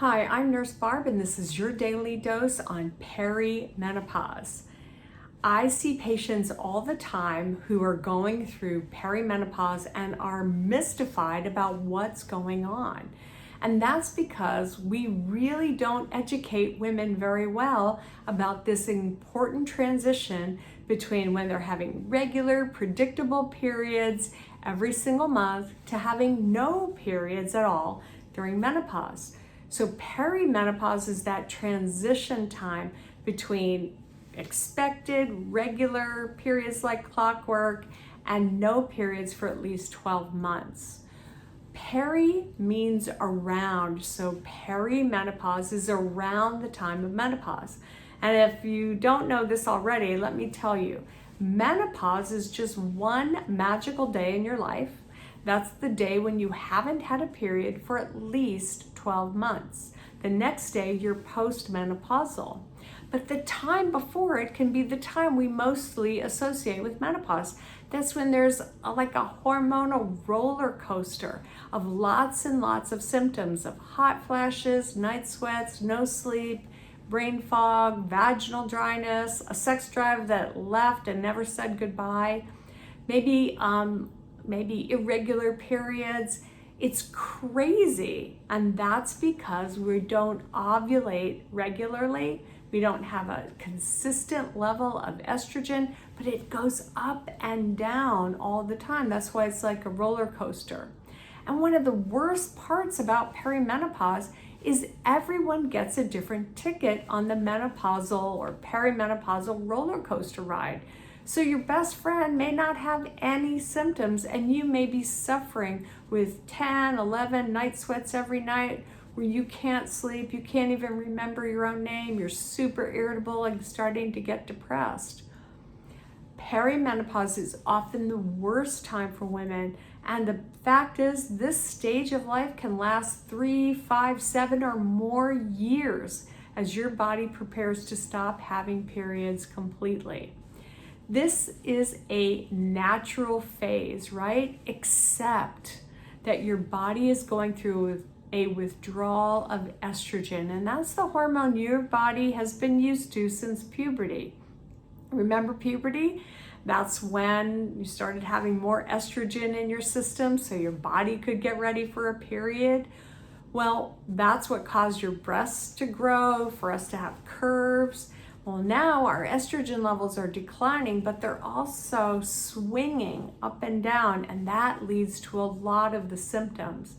Hi, I'm Nurse Barb, and this is your daily dose on perimenopause. I see patients all the time who are going through perimenopause and are mystified about what's going on. And that's because we really don't educate women very well about this important transition between when they're having regular, predictable periods every single month to having no periods at all during menopause. So perimenopause is that transition time between expected regular periods like clockwork and no periods for at least 12 months. Peri means around, so perimenopause is around the time of menopause. And if you don't know this already, let me tell you, menopause is just one magical day in your life. That's the day when you haven't had a period for at least 12 months. The next day, you're postmenopausal. But the time before it can be the time we mostly associate with menopause. That's when there's like a hormonal roller coaster of lots and lots of symptoms of hot flashes, night sweats, no sleep, brain fog, vaginal dryness, a sex drive that left and never said goodbye, maybe irregular periods. It's crazy, and that's because we don't ovulate regularly. We don't have a consistent level of estrogen, but it goes up and down all the time. That's why it's like a roller coaster. And one of the worst parts about perimenopause is everyone gets a different ticket on the menopausal or perimenopausal roller coaster ride. So your best friend may not have any symptoms, and you may be suffering with 10, 11 night sweats every night where you can't sleep, you can't even remember your own name, you're super irritable and starting to get depressed. Perimenopause is often the worst time for women, and the fact is this stage of life can last 3, 5, 7 or more years as your body prepares to stop having periods completely. This is a natural phase, right? Except that your body is going through a withdrawal of estrogen, and that's the hormone your body has been used to since puberty. Remember puberty? That's when you started having more estrogen in your system so your body could get ready for a period. Well, that's what caused your breasts to grow, for us to have curves. Well, now our estrogen levels are declining, but they're also swinging up and down, and that leads to a lot of the symptoms.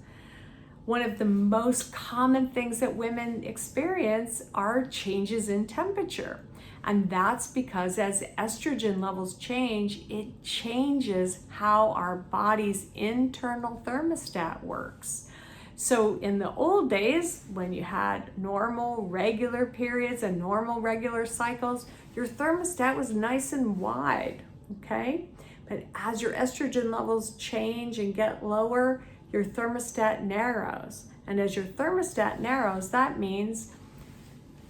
One of the most common things that women experience are changes in temperature. And that's because as estrogen levels change, it changes how our body's internal thermostat works. So in the old days, when you had normal, regular periods and normal, regular cycles, your thermostat was nice and wide, okay? But as your estrogen levels change and get lower, your thermostat narrows. And as your thermostat narrows, that means,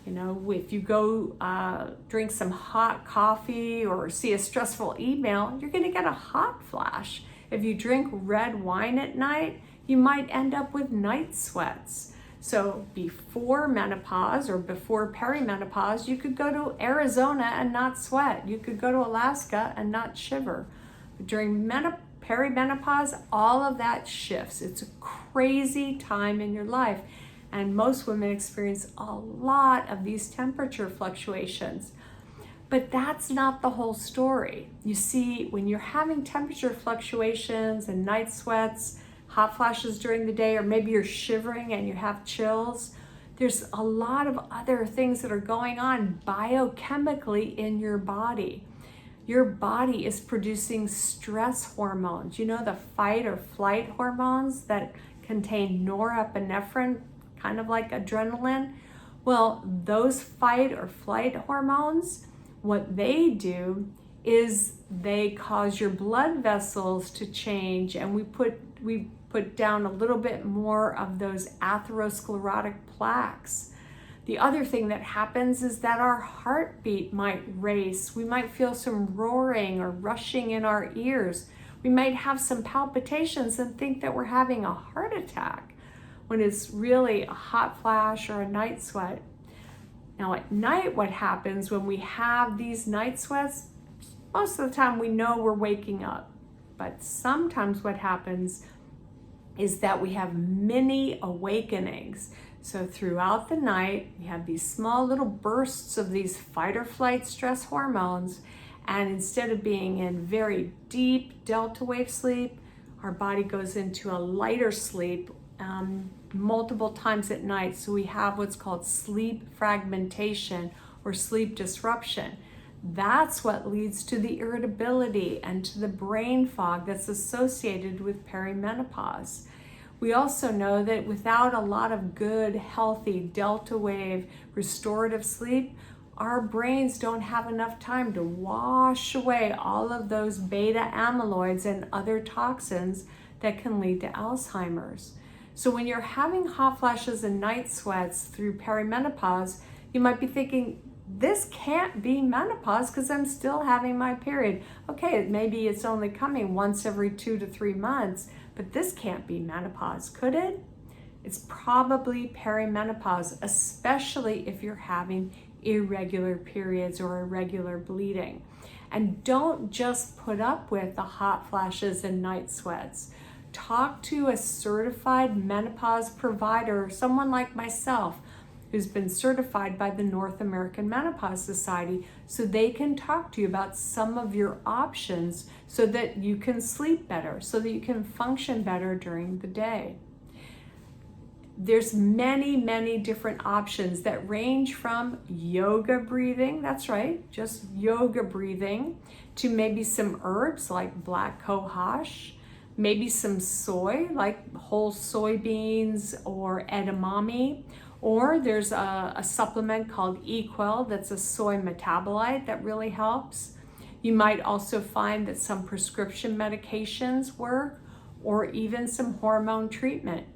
if you go drink some hot coffee or see a stressful email, you're gonna get a hot flash. If you drink red wine at night, you might end up with night sweats. So before menopause or before perimenopause, you could go to Arizona and not sweat. You could go to Alaska and not shiver. But during perimenopause, all of that shifts. It's a crazy time in your life. And most women experience a lot of these temperature fluctuations. But that's not the whole story. You see, when you're having temperature fluctuations and night sweats, hot flashes during the day, or maybe you're shivering and you have chills, there's a lot of other things that are going on biochemically in your body. Your body is producing stress hormones. The fight or flight hormones that contain norepinephrine, kind of like adrenaline. Well, those fight or flight hormones, what they do is they cause your blood vessels to change, and we put down a little bit more of those atherosclerotic plaques. The other thing that happens is that our heartbeat might race. We might feel some roaring or rushing in our ears. We might have some palpitations and think that we're having a heart attack. when it's really a hot flash or a night sweat. Now at night, what happens when we have these night sweats? Most of the time we know we're waking up, but sometimes what happens is that we have mini awakenings. So throughout the night, we have these small little bursts of these fight or flight stress hormones, and instead of being in very deep delta wave sleep, our body goes into a lighter sleep multiple times at night. So we have what's called sleep fragmentation or sleep disruption. That's what leads to the irritability and to the brain fog that's associated with perimenopause. We also know that without a lot of good, healthy delta wave restorative sleep, our brains don't have enough time to wash away all of those beta amyloids and other toxins that can lead to Alzheimer's. So when you're having hot flashes and night sweats through perimenopause, you might be thinking, this can't be menopause because I'm still having my period. Okay, maybe it's only coming once every 2 to 3 months, but this can't be menopause, could it? It's probably perimenopause, especially if you're having irregular periods or irregular bleeding. And don't just put up with the hot flashes and night sweats. Talk to a certified menopause provider, someone like myself, who's been certified by the North American Menopause Society, so they can talk to you about some of your options so that you can sleep better, so that you can function better during the day. There's many, many different options that range from yoga breathing, that's right, just yoga breathing, to maybe some herbs like black cohosh, maybe some soy, like whole soybeans or edamame, or there's a supplement called Equel that's a soy metabolite that really helps. You might also find that some prescription medications work, or even some hormone treatment.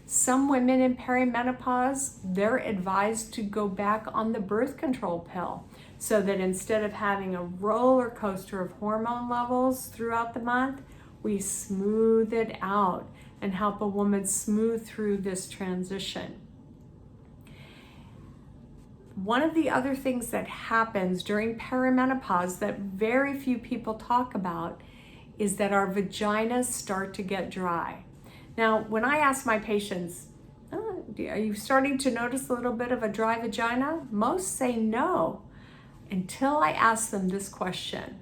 Some women in perimenopause, they're advised to go back on the birth control pill so that instead of having a roller coaster of hormone levels throughout the month, we smooth it out and help a woman smooth through this transition. One of the other things that happens during perimenopause that very few people talk about is that our vaginas start to get dry. Now, when I ask my patients, are you starting to notice a little bit of a dry vagina? Most say no, until I ask them this question.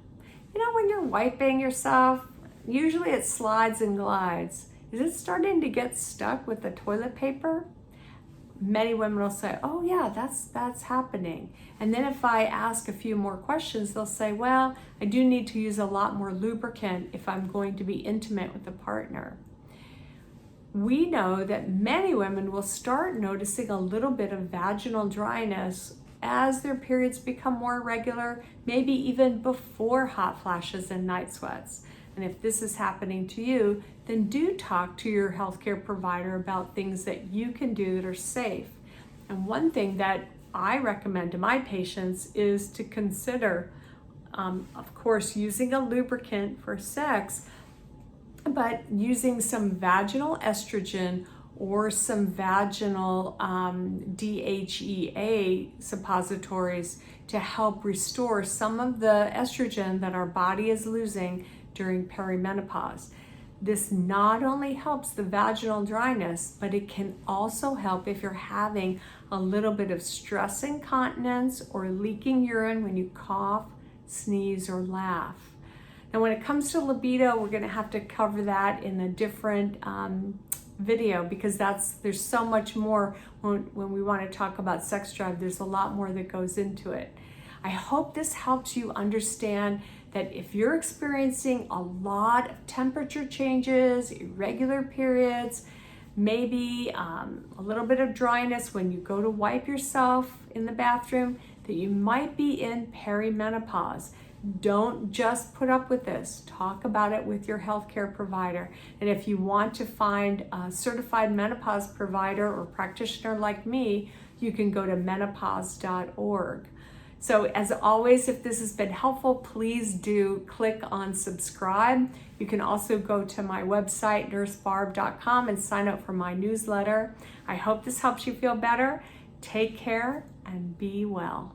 You know, when you're wiping yourself, usually it slides and glides. Is it starting to get stuck with the toilet paper? Many women will say, oh yeah, that's happening. And then if I ask a few more questions, they'll say, well, I do need to use a lot more lubricant if I'm going to be intimate with a partner. We know that many women will start noticing a little bit of vaginal dryness as their periods become more regular, maybe even before hot flashes and night sweats. And if this is happening to you, then do talk to your healthcare provider about things that you can do that are safe. And one thing that I recommend to my patients is to consider, of course, using a lubricant for sex, but using some vaginal estrogen or some vaginal DHEA suppositories to help restore some of the estrogen that our body is losing during perimenopause. This not only helps the vaginal dryness, but it can also help if you're having a little bit of stress incontinence or leaking urine when you cough, sneeze, or laugh. Now, when it comes to libido, we're going to have to cover that in a different video because there's so much more when we want to talk about sex drive. There's a lot more that goes into it. I hope this helps you understand that if you're experiencing a lot of temperature changes, irregular periods, maybe a little bit of dryness when you go to wipe yourself in the bathroom, that you might be in perimenopause. Don't just put up with this. Talk about it with your healthcare provider. And if you want to find a certified menopause provider or practitioner like me, you can go to menopause.org. So as always, if this has been helpful, please do click on subscribe. You can also go to my website, nursebarb.com, and sign up for my newsletter. I hope this helps you feel better. Take care and be well.